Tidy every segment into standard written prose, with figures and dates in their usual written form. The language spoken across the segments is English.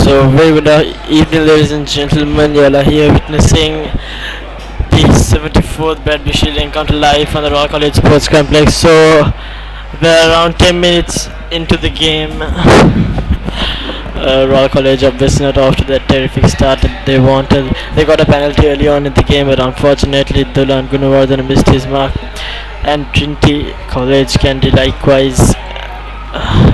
So, very good evening, ladies and gentlemen. You all are here witnessing the 74th Bradby Shield encounter live on the Royal College Sports Complex. So, we're around 10 minutes into the game. Royal College obviously not after that terrific start that they wanted. They got a penalty early on in the game, but unfortunately, Dulan Gunawardhan missed his mark, and Trinity College can do likewise.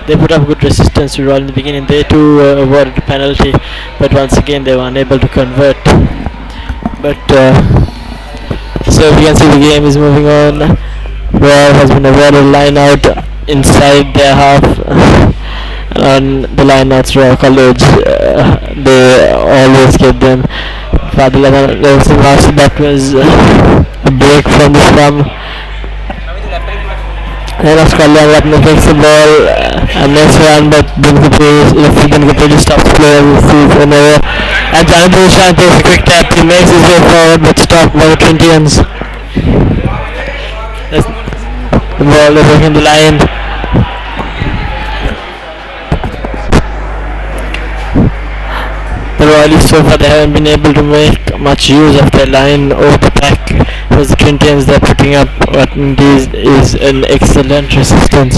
They put up good resistance to Royal in the beginning. They too awarded a penalty, but once again they were unable to convert. But so you can see the game is moving on. Royal has been awarded line out inside their half. On the line outs, Royal College, they always get them. Fadila, that was a break from the scrum. And Australia takes the ball and makes one, but completely stops play and sees another. And Jonathan Shan takes a quick tap. He makes his way forward, but stopped by the Trinitians. The ball is in the line. The Royalists so far they haven't been able to make much use of their line over the back. Because the Trinitians they're putting up what indeed is an excellent resistance.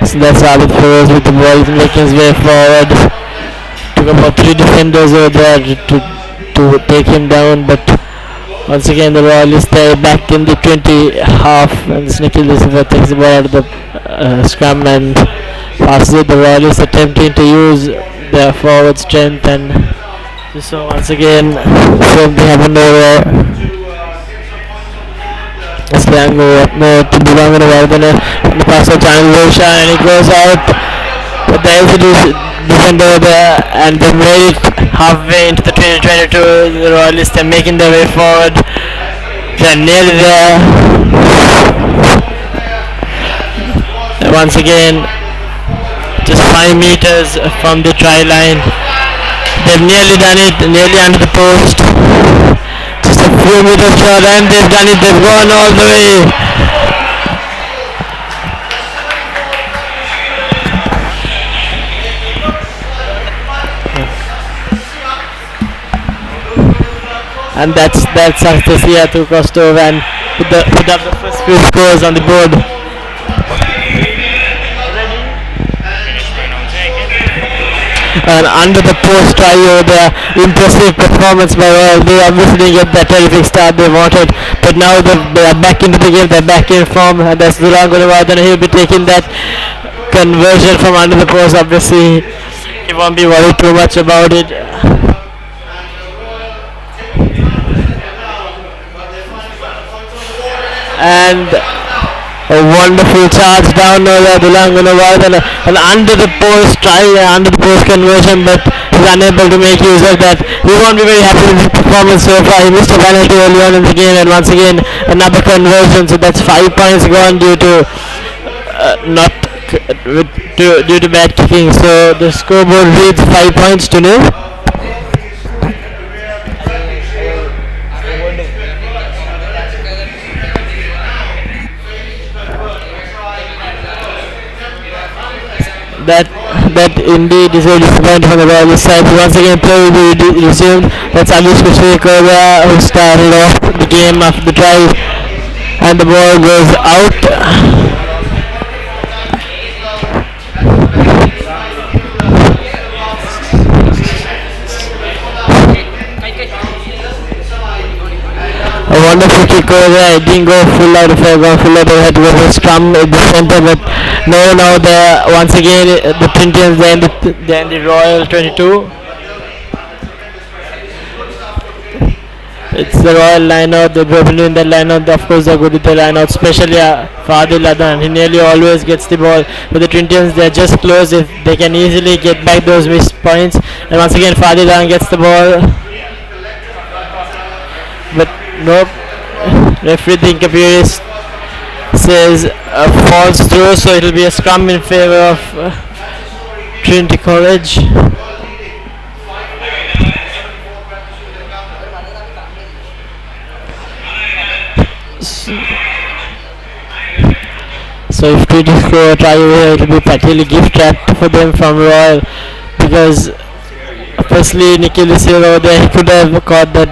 So that's Abid Feroz with the ball making his way forward. Took about 3 defenders over there to take him down, but once again the Royalists stay back in the 20 half, and Nicky Lucifer takes the ball out of the scrum and passes it. The Royalists attempting to use their forward strength, and so once again same thing happened over. To belong in the pass of Channel Rosha, and he goes out, but there is a defender over there, and they made it halfway into the 2022. The Royalists are making their way forward. They're nearly there. And once again, just 5 meters from the try line. They've nearly done it, nearly under the post. Just a few meters short, and they've done it. They've gone all the way. And that's Sastasia to Kostov and put up the first few scores on the board. And under the post try over there, impressive performance by Royal. They obviously didn't get that terrific start they wanted, but now they are back into the game, they're back in form, and that's Dulan Gunawardhan. He'll be taking that conversion from under the post. Obviously, he won't be worried too much about it. And a wonderful charge down there, Dulan Gunawardhan, and under the post conversion, but he's unable to make use of that. He won't be very happy with his performance so far. He missed a penalty early on in the game, and once again another conversion. So that's 5 points gone due to due to bad kicking. So the scoreboard reads 5 points to 0. That indeed is very disappointing from the Royal side. Once again play will be resumed. That's Alish Kushikova who started off the game after the try, and the ball goes out. A wonderful kick over there. It didn't go full out. If I go full out, I had to go for a scrum at the center, but now there once again the Trinitians they're in the Royal 22. It's the Royal line-out. They're broken in the line-out. Of course, they're good with the line-out, especially Fadil Adan. He nearly always gets the ball. But the Trinitians, they're just close. If they can easily get back those missed points. And once again, Fadil Adan gets the ball. But nope. Referee Dinkapiris says falls through, so it'll be a scrum in favor of Trinity College. So if Trinity score a try over here, it will be practically gift wrapped for them from Royal because firstly Nikhil is here over there. He could have caught that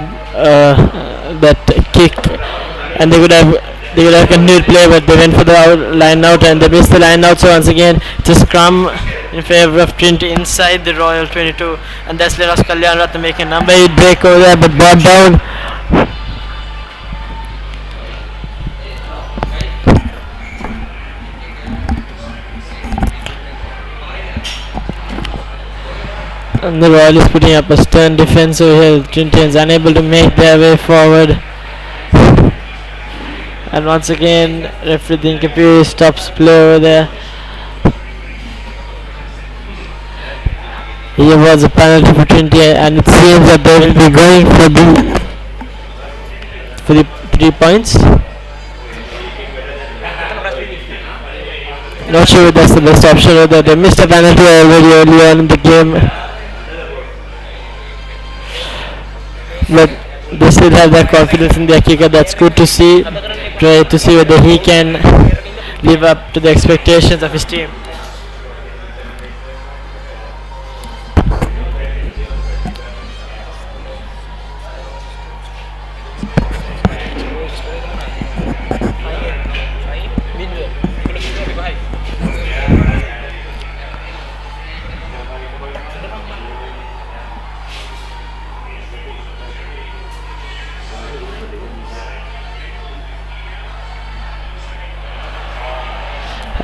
kick, and they could have continued play, but they went for the line out and they missed the line out. So once again, it's a scrum in favor of Trinity inside the Royal 22, and that's let us Kalyan Ratna make a number 8 break over there, but brought down. And the Royal is putting up a stern defense over here. Trinity is unable to make their way forward. And once again, referee Dinkapuri stops play over there. Here was a penalty for Trinity, and it seems that they will be going for the 3 points. Not sure if that's the best option over there. They missed a penalty already early on in the game, but they still have that confidence in their kicker. That's good to see. Try to see whether he can live up to the expectations of his team.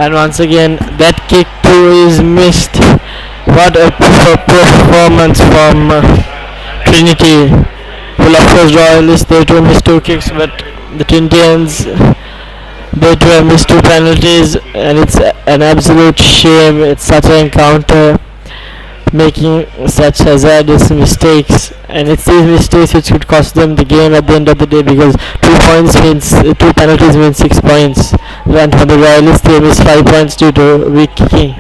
And once again, that kick too is missed. What a performance from Trinity. Well, of course, Royalists, they too missed 2 kicks, but the Trinitians, they too have missed 2 penalties, and it's an absolute shame. It's such an encounter, making such hazardous mistakes, and it's these mistakes which could cost them the game at the end of the day, because 2 penalties means 6 points, and for the Royalists they missed 5 points due to weak kicking.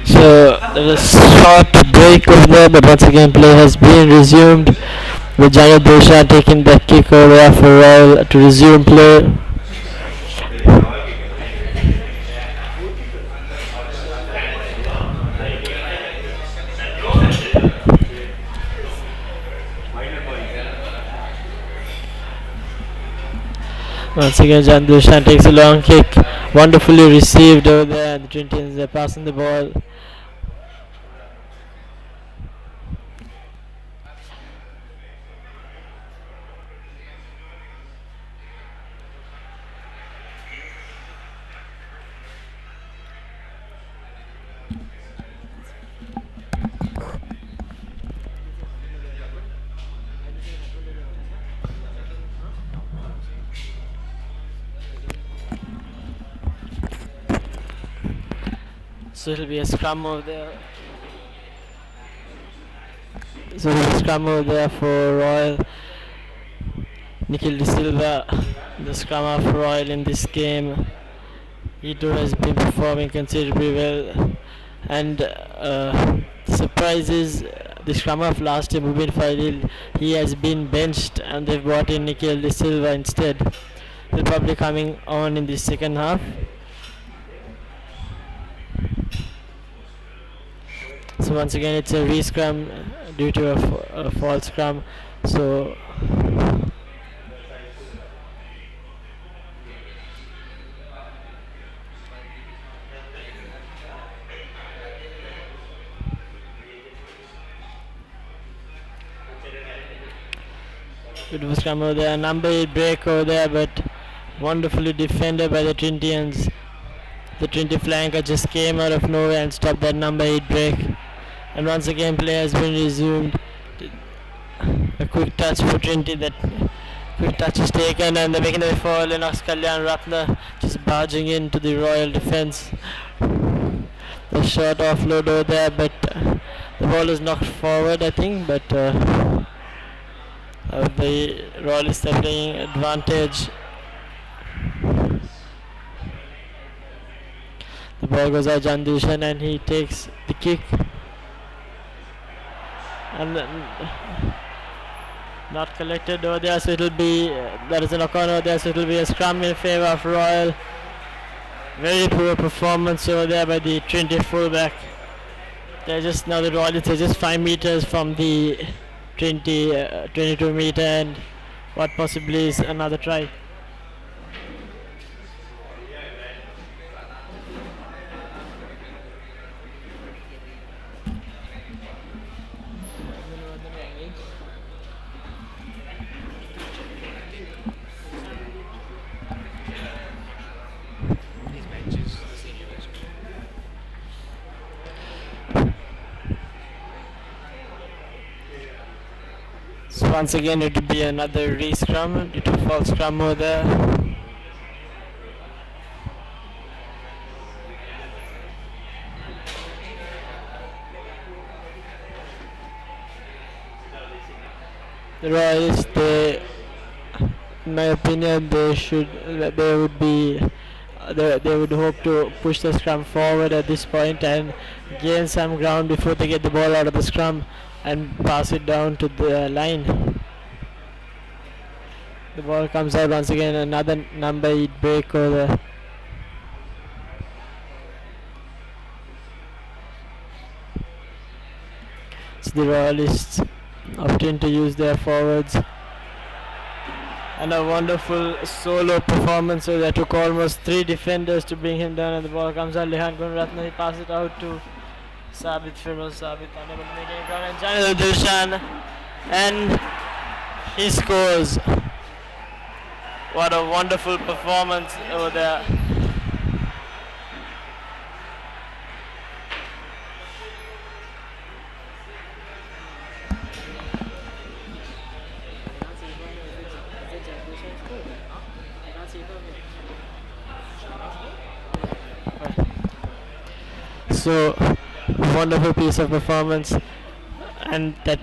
So there was a short break over there, but once again play has been resumed with Janu Dosha taking that kick over there for Royal to resume play. Once again, Jan Dushan takes a long kick, wonderfully received over there, and the Trinitians are passing the ball. So it'll be a scrum over there. So it'll be a scrum over there for Royal. Nikhil De Silva, the scrummer for Royal in this game. He too has been performing considerably well. And the surprise is the scrummer of last year, Mubin Failil, he has been benched and they've brought in Nikhil De Silva instead. He'll probably coming on in the second half. So once again it's a re-scrum due to a false scrum. So it was scrum over there, number 8 break over there, but wonderfully defended by the Trinitians. The Trinity flanker just came out of nowhere and stopped that number 8 break. And once again play has been resumed. A quick touch for Trinity. That quick touch is taken, and they're making the way for Lennox Kalyan Ratna, just barging into the Royal defence. The short offload over there, but the ball is knocked forward, I think. But the Royalists are playing advantage. The ball goes out Jandushan, and he takes the kick. And not collected over there, so it'll be there is a knock on over there, so it'll be a scrum in favour of Royal. Very poor performance over there by the Trinity fullback. They're just now the Royals are just 5 meters from the Trinity 22 meter, and what possibly is another try. So once again it will be another re-scrum due to false scrum over there. The Royals, in my opinion, they would hope to push the scrum forward at this point and gain some ground before they get the ball out of the scrum and pass it down to the line. The ball comes out once again, another number 8 break over. So the Royalists opting to use their forwards. And a wonderful solo performance, so that took almost 3 defenders to bring him down, and the ball comes out. Lehan Gunaratna, he passes it out to Sabit Firoz. Sabit unable to make any ground, and Janil Dilshan, and he scores. What a wonderful performance over there. So wonderful piece of performance, and that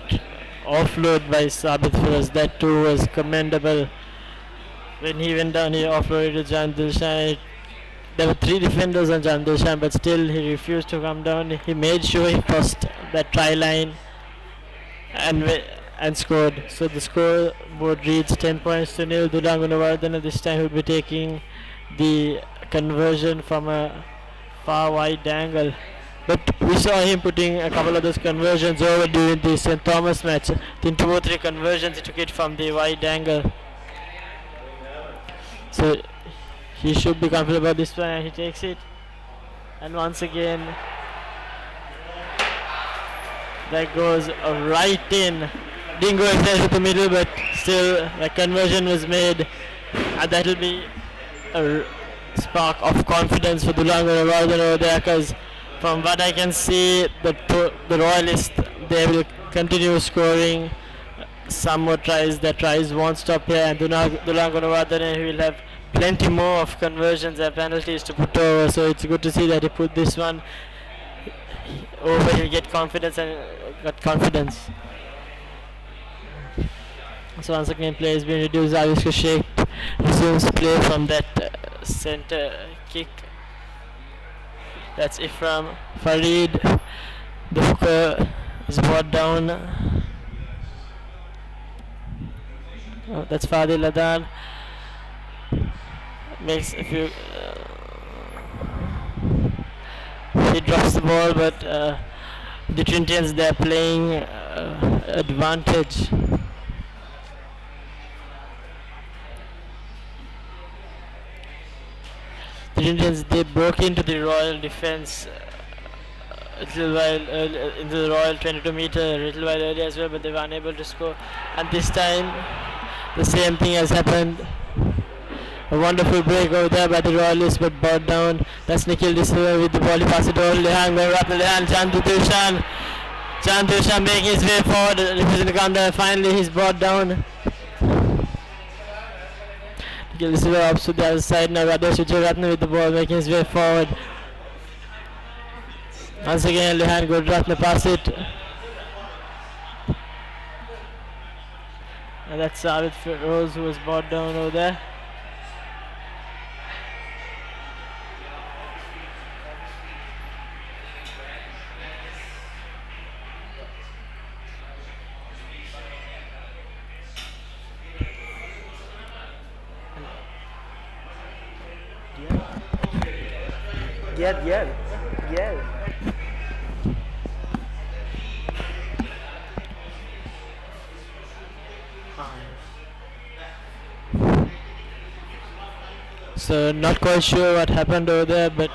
offload by Sabit Firoz, that too was commendable. When he went down, he offloaded to Jan Dilshan. There were 3 defenders on Jan Dilshan, but still he refused to come down. He made sure he crossed that try line and scored. So the scoreboard reads 10 points to nil. Dulan Gunawardena this time will be taking the conversion from a far wide angle, but we saw him putting a couple of those conversions over during the St. Thomas match. In 2 or 3 conversions he took it from the wide angle, so he should be comfortable about this one, and he takes it, and once again that goes right in. Didn't go exactly to the middle, but still the conversion was made, and that will be a spark of confidence for Dulang over there, because from what I can see, the Royalists, they will continue scoring some more tries. The tries won't stop here, and Dulang will have plenty more of conversions and penalties to put over, so it's good to see that he put this one over. He'll get confidence and got confidence. So once again play has been reduced. Avishka Sheikh resumes play from that center kick. That's Ifram Farid. The hooker is brought down. That's Fadil Adan. Makes a few. He drops the ball, but the Trinitians, they're playing advantage. The Indians, they broke into the Royal defence a little while into the Royal 22 meter a little while earlier as well, but they were unable to score. And this time the same thing has happened. A wonderful break over there by the Royalists, but brought down. That's Nikhil D'Souza with the ball. He passes it over Lehan Jan Dilshan. Chantusha making his way forward, refusing to come there. Finally, he's brought down. Gives it up to the other side now. Radesh Vijayaratne with the ball, making his way forward. Once again, Lihan Gudratne pass it. And that's Savid Rose who was brought down over there. Yeah. So not quite sure what happened over there, but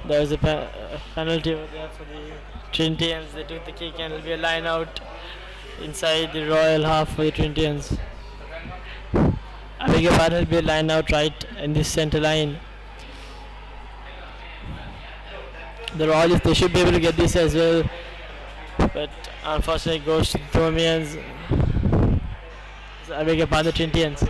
there was a penalty over there for the Trinitians. They took the kick and it'll be a line out inside the royal half for the Trinitians. I beg your pardon, it'll be a line out right in this center line. The Royalists, they should be able to get this as well, but unfortunately it goes to the Thromians. So I beg your pardon, the Trinitians.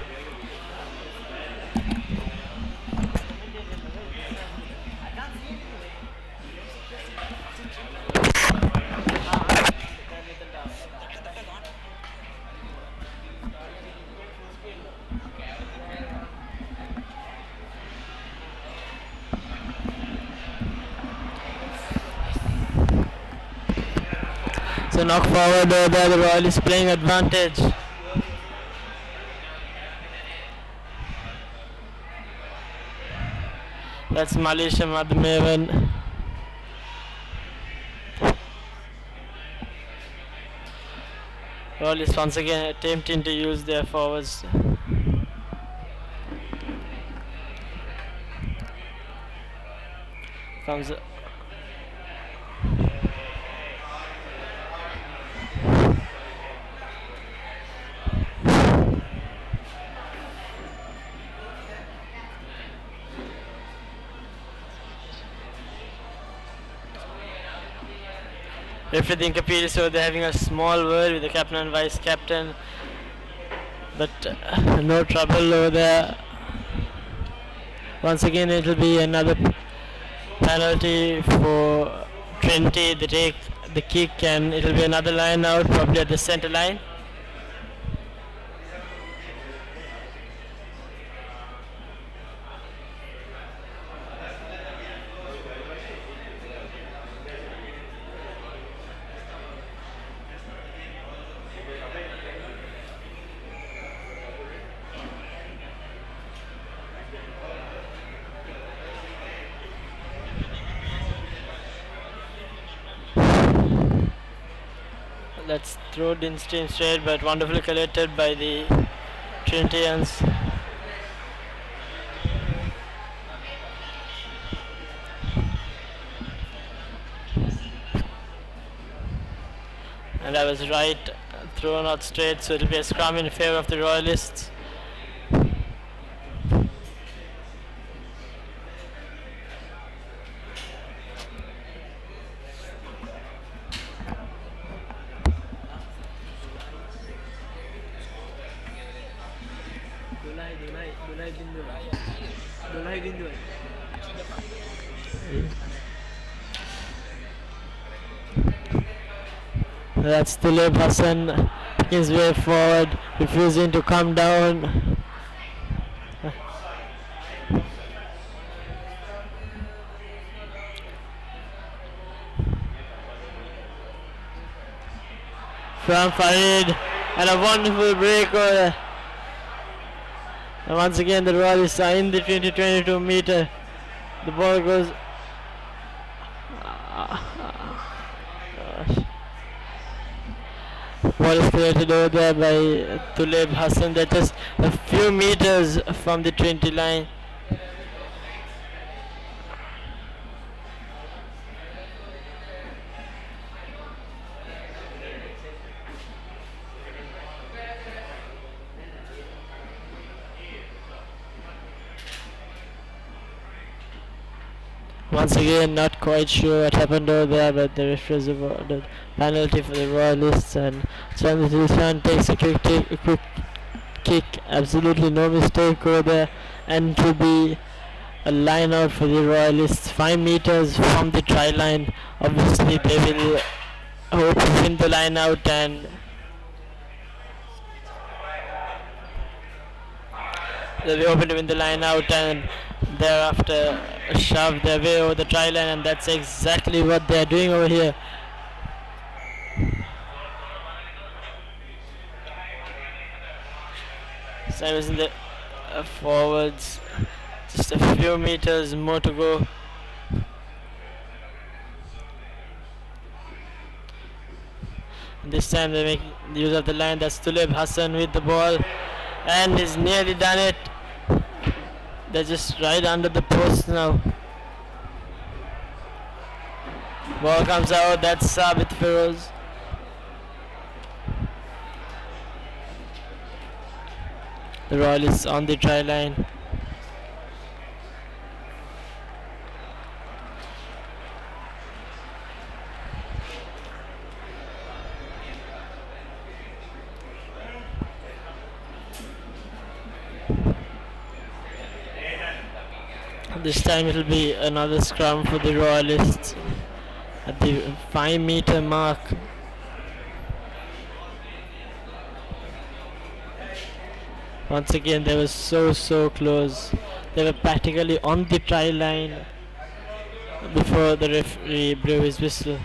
So knock forward over there, the Royalists playing advantage. That's Malisha Madhmevan. Royalists once again attempting to use their forwards. Comes everything competed, so they're having a small word with the captain and vice captain, but no trouble over there. Once again it will be another penalty for Trinity. They take the kick and it will be another line out, probably at the center line. Let's throw it in straight, but wonderfully collected by the Trinitians. And I was right, thrown out straight, so it will be a scrum in favor of the Royalists. That's Tuleb Hassan taking his way forward, refusing to come down. From Farid, and a wonderful break over there. And once again the Royalists are in the 20-22 meter. The ball goes. Ball is created over there by Tuleb Hassan. They're just a few meters from the 20 line. Once again, not quite sure what happened over there, but the referees awarded penalty for the Royalists, and Chandra takes a quick kick, absolutely no mistake over there, and to be a line out for the Royalists, 5 meters from the try line. Obviously, they will hope to win the line out, and they'll be hoping to win the line out, and thereafter shove their way over the try line, and that's exactly what they're doing over here. Simons in the forwards, just a few meters more to go. And this time they make use of the line. That's Tulib Hassan with the ball, and he's nearly done it. They're just right under the post now. Ball comes out. That's Sabit Feroz. The Royalists on the try line. This time it will be another scrum for the Royalists at the 5-meter mark. Once again, they were so close. They were practically on the try line before the referee blew his whistle.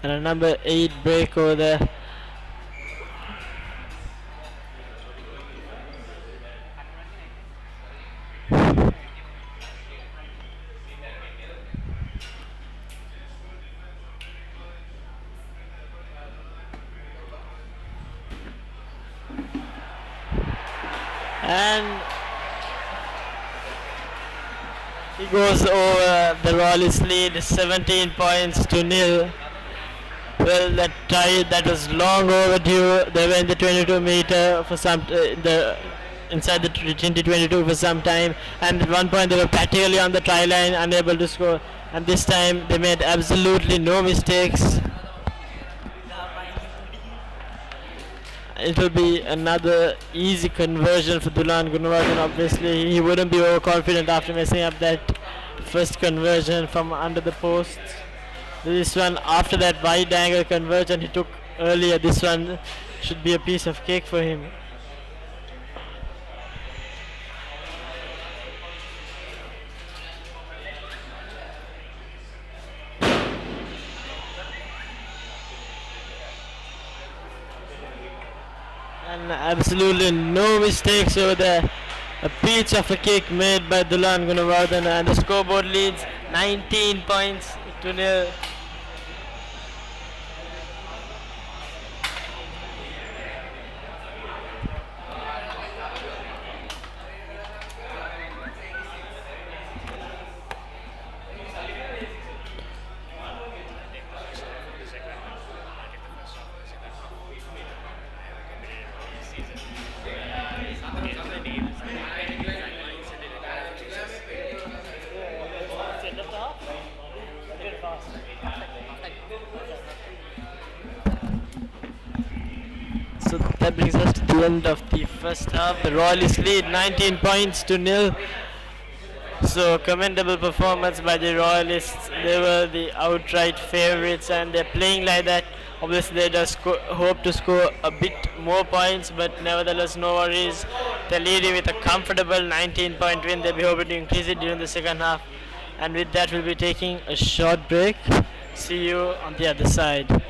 And a number 8 break over there. And he goes over the Royalists lead 17 points to nil. Well, that tie that was long overdue. They were in the 22 meter for some inside the Trinity 22 for some time, and at one point they were practically on the try line, unable to score. And this time they made absolutely no mistakes. It will be another easy conversion for Dulan Gunawardhan. Obviously, he wouldn't be overconfident after messing up that first conversion from under the post. This one, after that wide angle conversion he took earlier, this one should be a piece of cake for him. And absolutely no mistakes over there. A peach of a kick made by Dulan Gunawardhan, and the scoreboard leads 19 points to nil. So that brings us to the end of the first half. The Royalists lead 19 points to nil. So commendable performance by the Royalists. They were the outright favourites, and they're playing like that. Obviously they just hope to score a bit more points, but nevertheless no worries. They're leading with a comfortable 19-point win. They'll be hoping to increase it during the second half. And with that we'll be taking a short break. See you on the other side.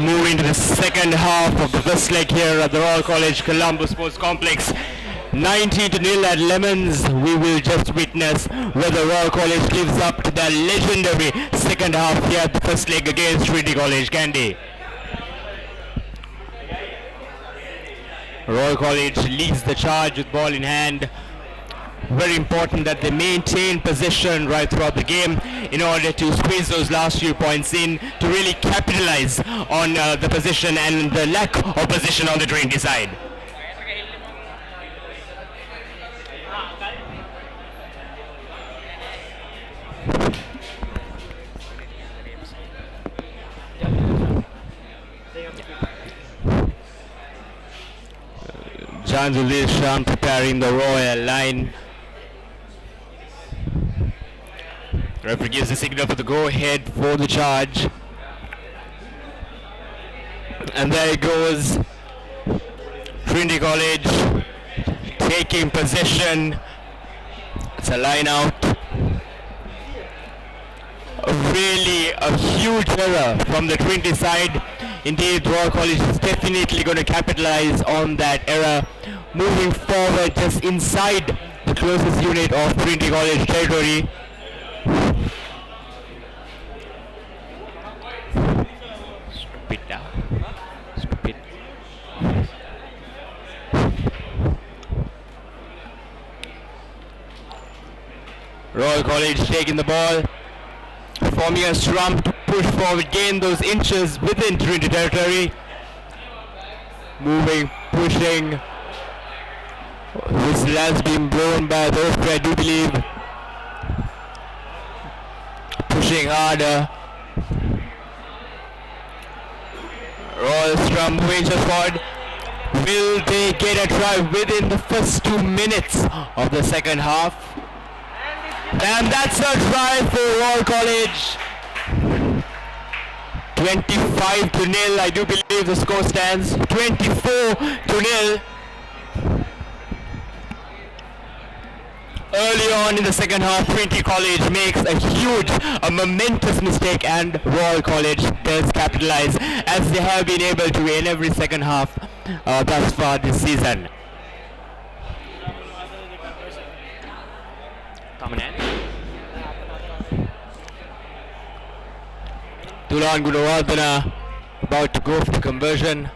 move into the second half of the first leg here at the Royal College Colombo Sports Complex. 19-0 at Lemons. We will just witness whether Royal College lives up to their legendary second half here at the first leg against Trinity College Kandy. Royal College leads the charge with ball in hand. Very important that they maintain possession right throughout the game in order to squeeze those last few points in to really capitalize on the possession and the lack of possession on the Trinity side. Janzul Sham preparing the royal line. Referee gives the signal for the go-ahead for the charge. And there it goes. Trinity College taking possession. It's a line out. Really a huge error from the Trinity side. Indeed, Royal College is definitely going to capitalize on that error. Moving forward just inside the closest unit of Trinity College territory. Stupid now. Stupid. Royal College taking the ball, forming a scrum to push forward, gain those inches within Trinity territory. Moving, pushing. Whistle has been blown by the referee, I do believe. Pushing harder. Royal scrum moving just forward. Will they get a try within the first 2 minutes of the second half? And that's a try for Royal College. 25-0, I do believe the score stands. 24-0. Early on in the second half, Trinity College makes a huge, momentous mistake, and Royal College does capitalize as they have been able to in every second half thus far this season. Tulan Gunawardana about to go for the conversion.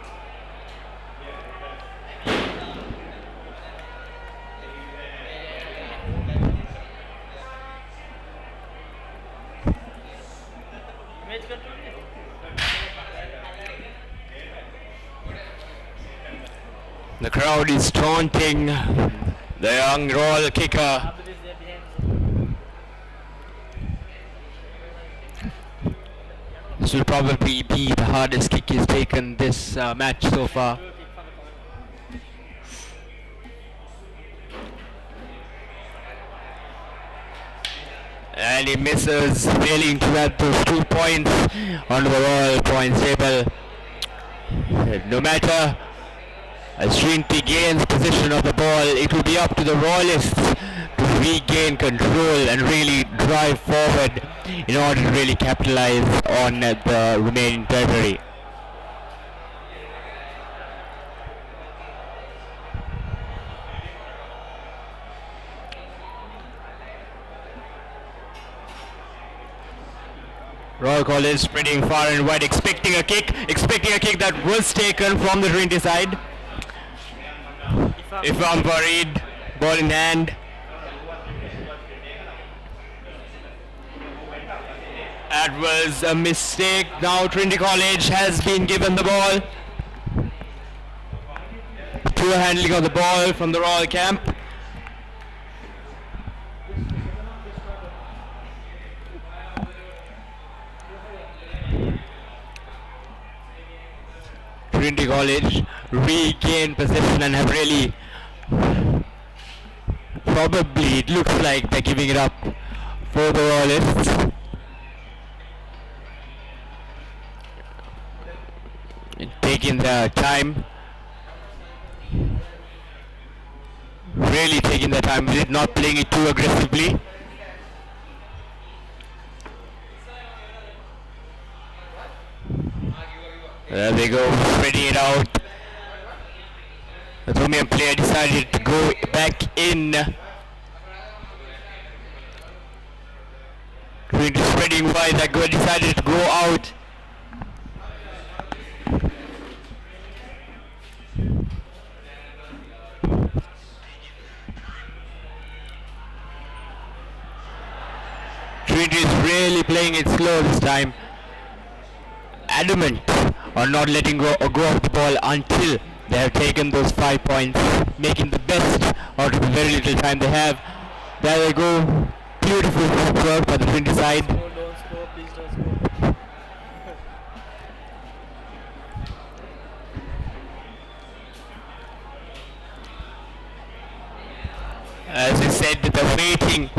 The crowd is taunting the young Royal kicker. This will probably be the hardest kick he's taken this match so far. And he misses, failing to add those 2 points on the Royal points table. No matter as Trinity gains possession of the ball, it will be up to the Royalists to regain control and really drive forward in order to really capitalize on the remaining territory. Royal College spreading far and wide, expecting a kick that was taken from the Trinity side. Ifam Farid, ball in hand. That was a mistake. Now Trinity College has been given the ball. Poor handling of the ball from the Royal camp. Trinity College regain possession and have really, probably it looks like they're giving it up for the Royalists. Taking their time, really taking their time, not playing it too aggressively. There they go, spreading it out. The Romanian player decided to go back in. Trinity spreading wide, that girl decided to go out. Trinity is really playing it slow this time. Adamant on not letting go of the ball until they have taken those 5 points, making the best out of the very little time they have. There they go. Beautiful work by the Trinity side. Don't score, please don't score. As I said, they're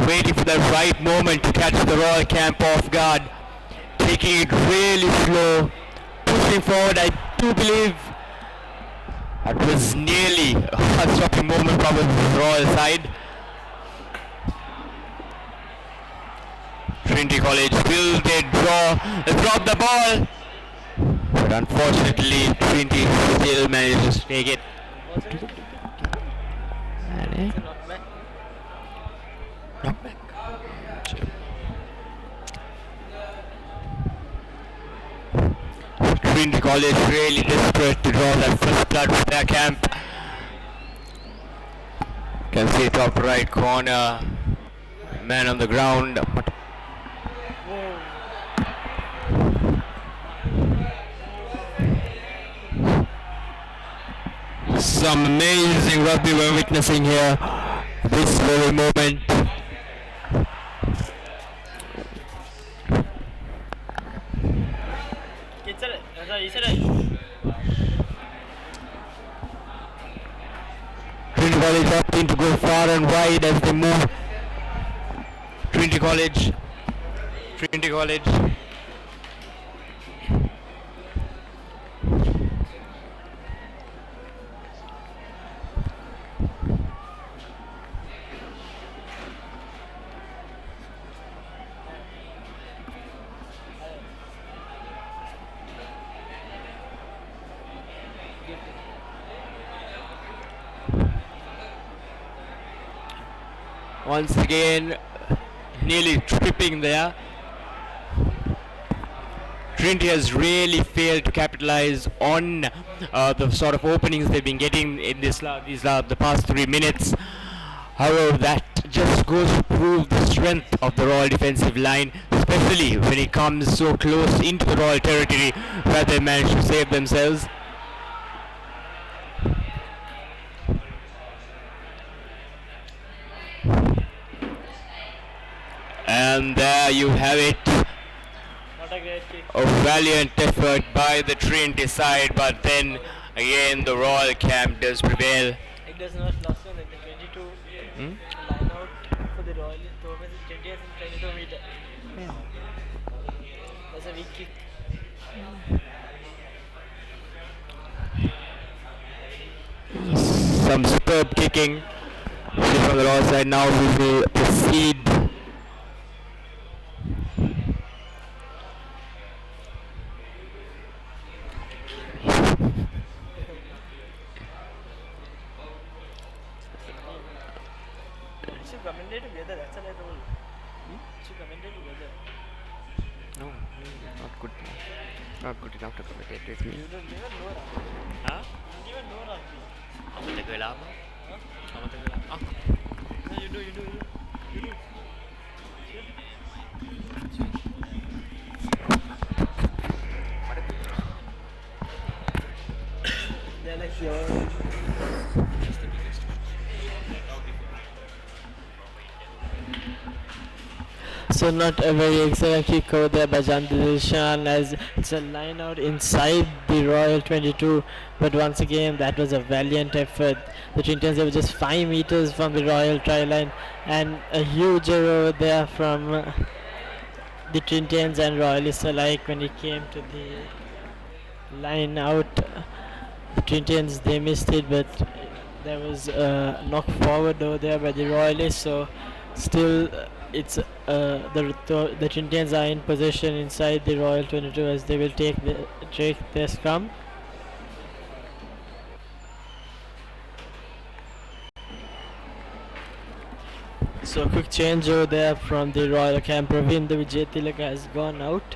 waiting for the right moment to catch the Royal Camp off guard. Taking it really slow, pushing forward. I do believe that was nearly a heart-stopping moment from the Royal side. Trinity College, will they drop the ball? But unfortunately, Trinity still manages to take it. Trinity College really desperate to draw that first blood for their camp. Can see top right corner, man on the ground. Some amazing rugby we're witnessing here this very moment. Trinity College opting to go far and wide as they move. Trinity College. Once again, nearly tripping there. Trinity has really failed to capitalize on the sort of openings they've been getting in the past 3 minutes. However, that just goes to prove the strength of the Royal defensive line, especially when it comes so close into the Royal territory where they manage to save themselves. And there you have it. What a great kick. A valiant effort by the Trinity side, but then again the Royal Camp does prevail. It does not last one like the 22 line out for the Royal Thomas is 20 and 22 meter. That's a weak kick. Some superb kicking from the Royal side. Now we will proceed. Should commentate together, that's what I told. Should commentate together. No, not good. Not good enough to commentate with me. You don't even know Rugby. Huh? You don't even know Rugby. Huh? No, you do. They're like your... So not a very excellent kick over there by Jandishan as it's a line out inside the Royal 22, but once again that was a valiant effort. The Trintons were just 5 meters from the Royal try line and a huge error over there from the Trintons and Royalists alike when it came to the line out. The Trintons, they missed it, but there was a knock forward over there by the Royalists, so still it's the Indians are in possession inside the Royal 22 as they will take their scrum. So quick change over there from the Royal camp. Ravindra Vijay Tilaka has gone out.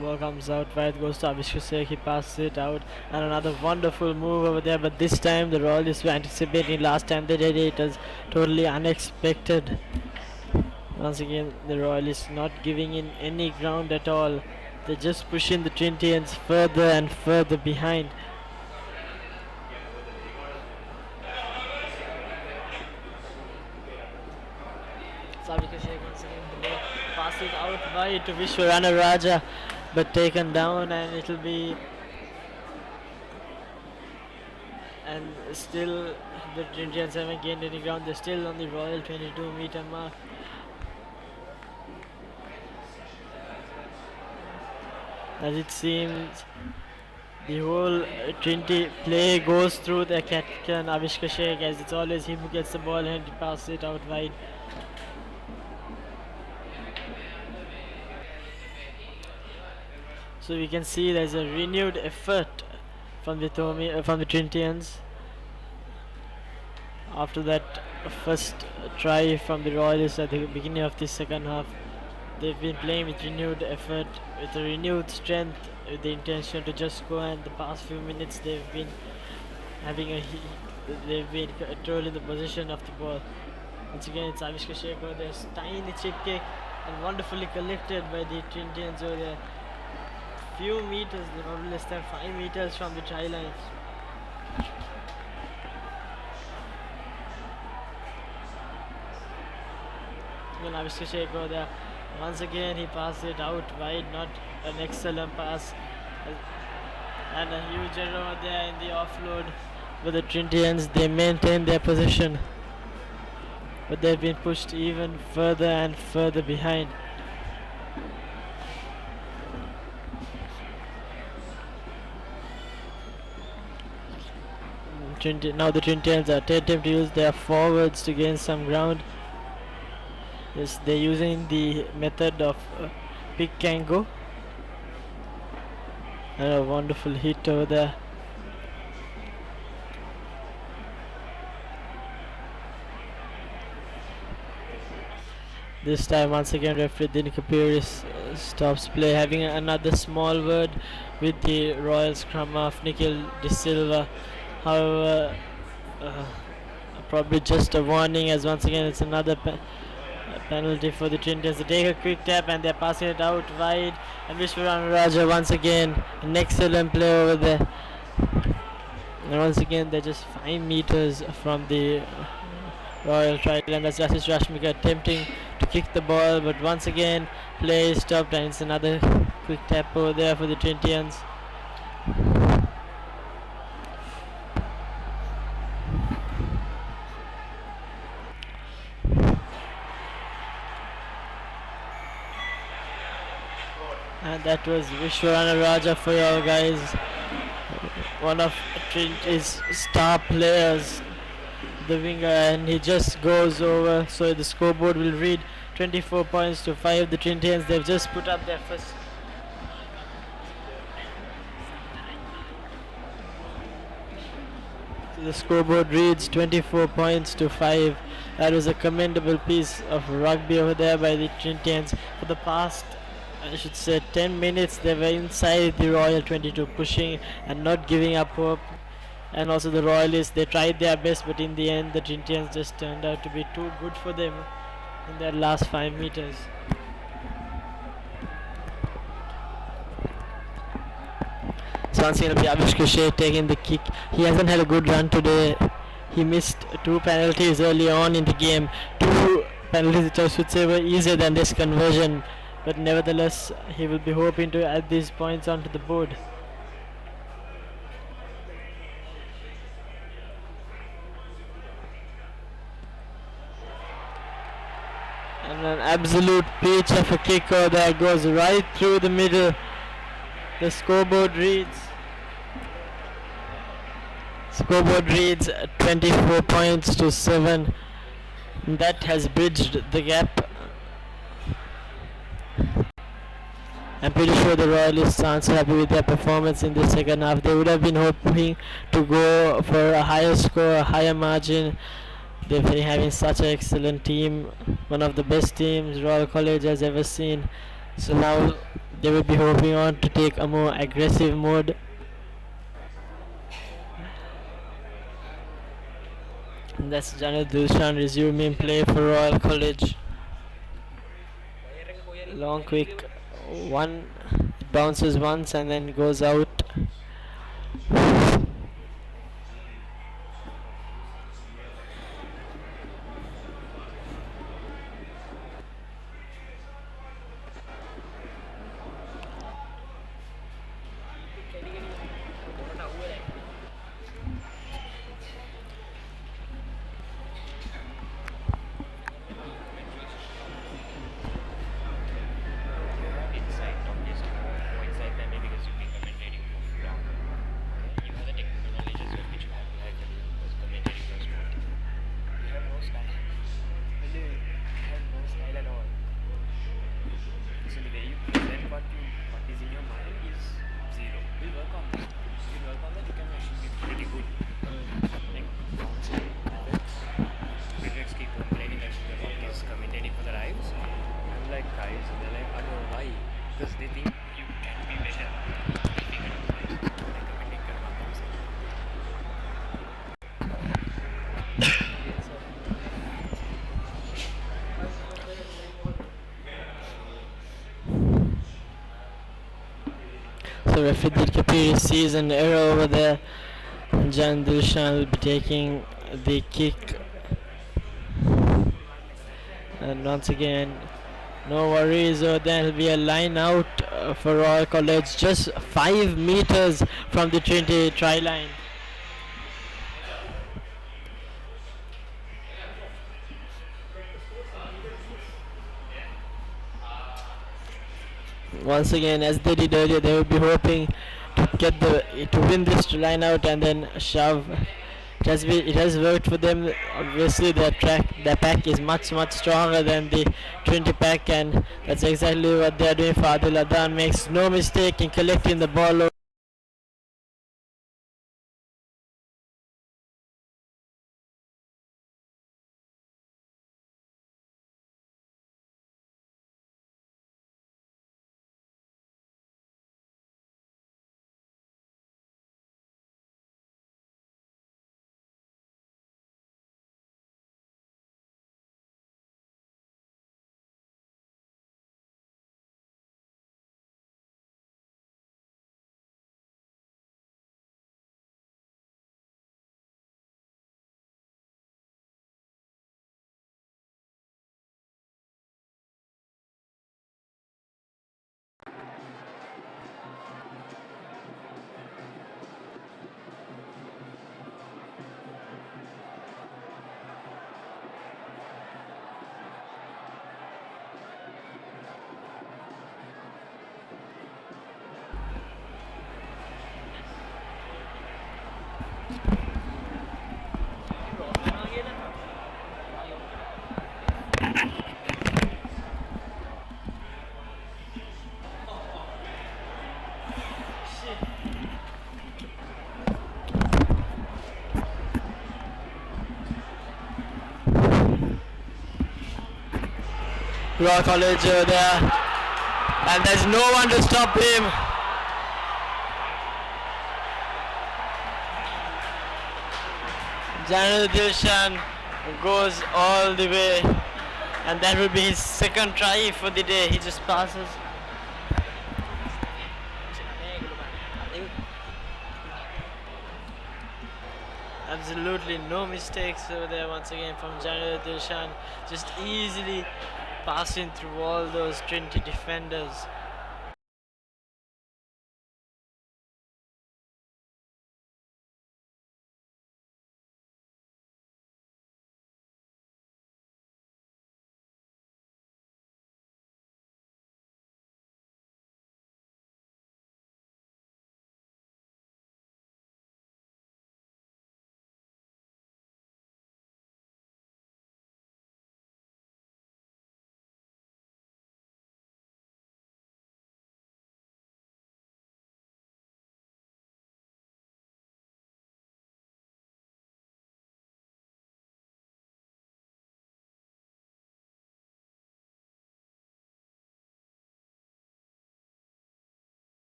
Ball comes out wide, goes to Avishka Sheikh, he passes it out, and another wonderful move over there, but this time the Royalists were anticipating. Last time they did it was totally unexpected. Once again the Royalists not giving in any ground at all. They're just pushing the Trinitians further and further behind. Avishka Sheikh once again below, pass it out wide to Vishwarana Raja, but taken down, and it'll be, and still the Trinitians haven't gained any ground. They're still on the Royal 22 meter mark. As it seems the whole Trinity play goes through the captain Avishka Sheikh, as it's always him who gets the ball and he passes it out wide. So we can see there's a renewed effort from the Trinitians after that first try from the Royalists at the beginning of the second half. They've been playing with renewed effort, with a renewed strength, with the intention to just go, and the past few minutes they've been controlling the position of the ball. Once again it's Avishka Sheikh. There's tiny chip kick and wonderfully collected by the Trinitians over there. Few meters, they're probably less than 5 meters from the try line. Well, Avishka Sheikh over there. Once again he passed it out wide, not an excellent pass, and a huge error over there in the offload. But the Trinitians, they maintain their position, but they've been pushed even further and further behind. Now the Trinitians are attempting to use their forwards to gain some ground. Yes, they're using the method of pick and go, and a wonderful hit over there. This time once again referee Din Kapuri stops play, having another small word with the Royal scrum half Nikhil De Silva. However, probably just a warning, as once again it's another penalty for the Trinitians. They take a quick tap and they're passing it out wide, and Vishwarana Raja once again an excellent play over there. And once again they're just 5 meters from the Royal try line. That's Rashish Rashmika attempting to kick the ball, but once again play is stopped, and it's another quick tap over there for the Trinitians. And that was Vishwarana Raja for you guys, one of Trinity's star players, the winger, and he just goes over. So the scoreboard will read 24 points to 5. The Trinitians, they've just put up their first. So the scoreboard reads 24 points to 5. That was a commendable piece of rugby over there by the Trinitians. For the past, I should say, 10 minutes they were inside the Royal 22, pushing and not giving up hope. And also the Royalists, they tried their best, but in the end the Trinitians just turned out to be too good for them in their last 5 meters. So once again Avishka Sheikh taking the kick. He hasn't had a good run today. He missed 2 penalties early on in the game. 2 penalties which I should say were easier than this conversion, but nevertheless he will be hoping to add these points onto the board. And an absolute peach of a kicker that goes right through the middle. The scoreboard reads 24 points to 7. That has bridged the gap. I'm pretty sure the Royalists aren't so happy with their performance in the second half. They would have been hoping to go for a higher score, a higher margin. They've been having such an excellent team, one of the best teams Royal College has ever seen. So now they will be hoping on to take a more aggressive mode. And that's Janil Dushan resuming play for Royal College. Long quick one, it bounces once and then goes out. So Rafid Kapiri sees an error over there. Jan Dilshan will be taking the kick. And once again, no worries, there will be a line out for Royal College just 5 meters from the Trinity try line. Once again, as they did earlier, they will be hoping to get to win this line out and then shove. It has worked for them. Obviously, their pack is much stronger than the Trinity pack, and that's exactly what they are doing. Fadil Adan makes no mistake in collecting the ball. Royal College there, and there's no one to stop him. Janil Dilshan goes all the way, and that will be his second try for the day. He just passes. Absolutely no mistakes over there once again from Janil Dilshan, just easily passing through all those Trinity defenders.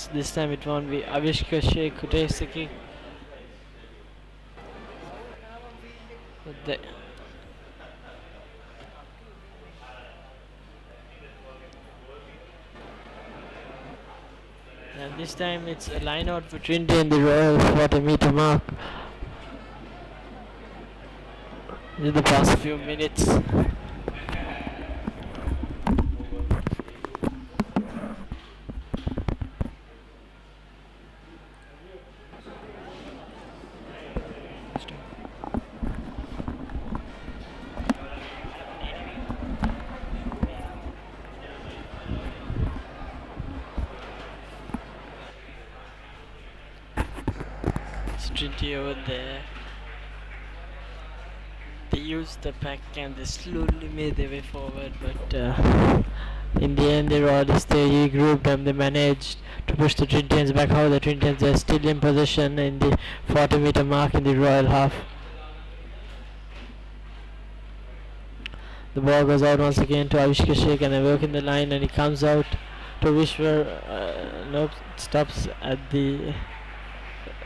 points. This time it won't be Avishka Sheikh who takes the kick. But and this time it's a line out for Trinity in the Royal 40-meter mark. In the past few minutes. Trinity over there. They used the pack and they slowly made their way forward, but in the end, the Royalists they regrouped and they managed to push the Trinitans back out. The Trinitans are still in position in the 40-meter mark in the Royal half. The ball goes out once again to Avishka Sheikh and they work in the line and he comes out to Vishwar. Nope, stops at the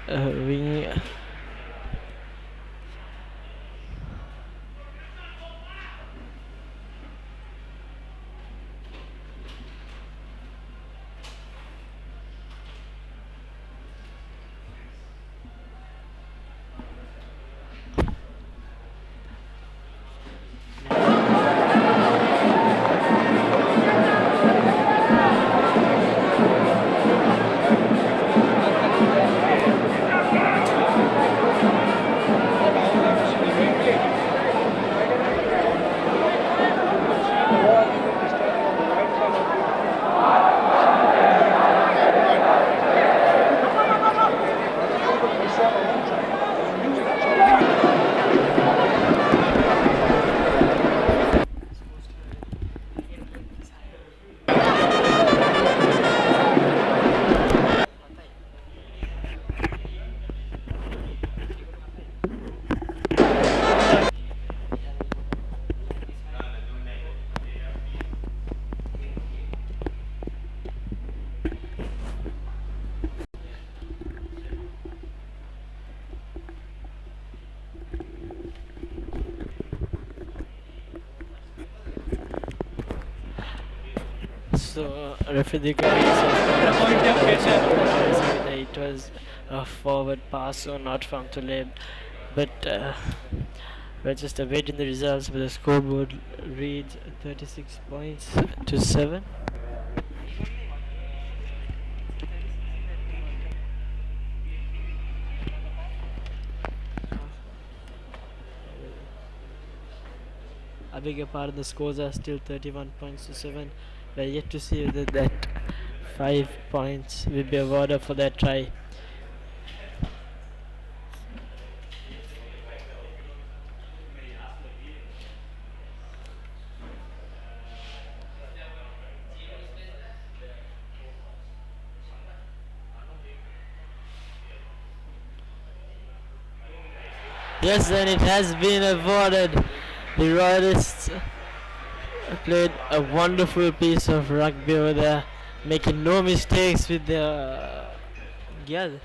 wing. So referee it was a forward pass, so not from Tuleb, but we're just awaiting the results. But the scoreboard reads 36 points to 7. I beg your pardon, the scores are still 31 points to 7. We're yet to see whether that 5 points will be awarded for that try. Yes, and it has been awarded. The Royalists played a wonderful piece of rugby over there, making no mistakes with their gear.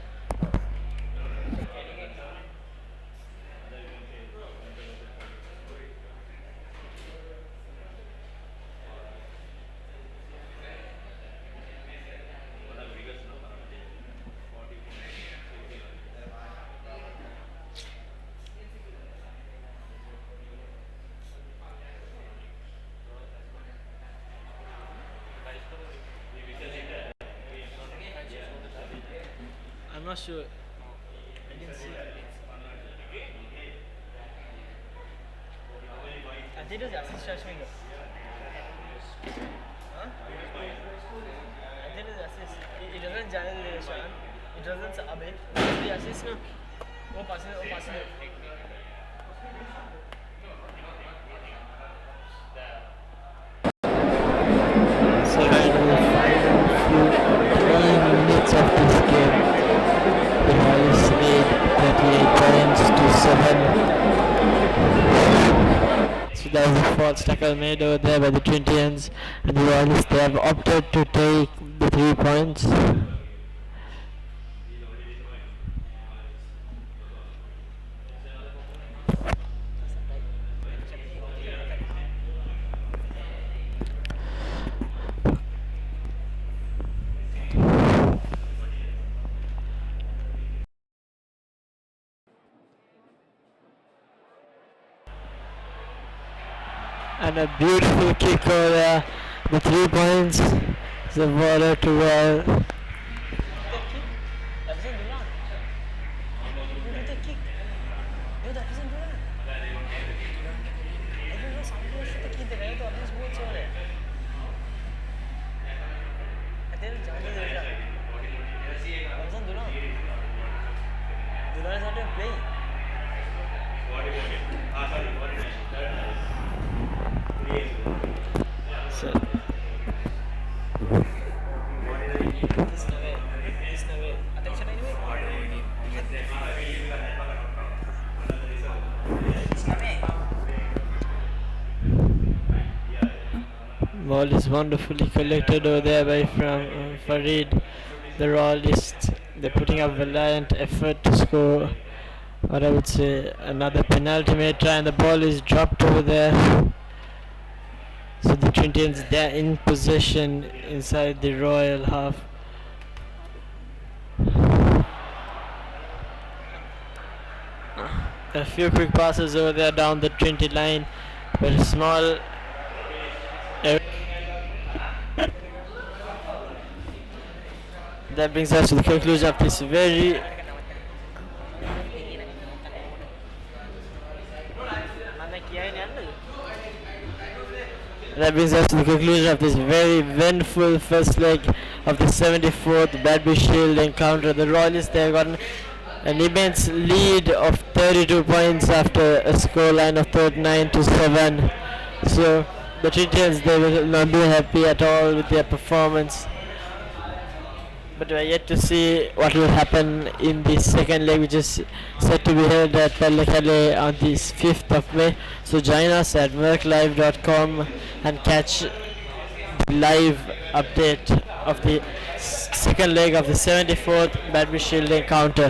I'm not sure. I didn't see. I think it was the assist finger. Huh? I think it was the assist. It wasn't Janel Deshan. It wasn't Abid. It was the assist, no? Oh, passing. So right in the final 3 minutes of this game, the Royals made 38 points to 7. So that was the fourth tackle made over there by the Trinitians, and the Royals they have opted to take the 3 points. And a beautiful kick over there. The 3 points. The border to well. So, ball is wonderfully collected over there by from Farid, the royalist. They're putting up valiant effort to score. What I would say, another penalty may try, and the ball is dropped over there. So the Trinitians, they're in possession inside the royal half. A few quick passes over there down the Trinity line, but a small. That brings us to the conclusion of this very eventful first leg of the 74th Bradby Shield encounter. The Royalists, they have gotten an immense lead of 32 points after a scoreline of 39-7. So the Trinitians, they will not be happy at all with their performance. But we are yet to see what will happen in the second leg, which is set to be held at Pallekale on the 5th of May. So join us at merclive.com and catch the live update of the second leg of the 74th Bradby Shield encounter.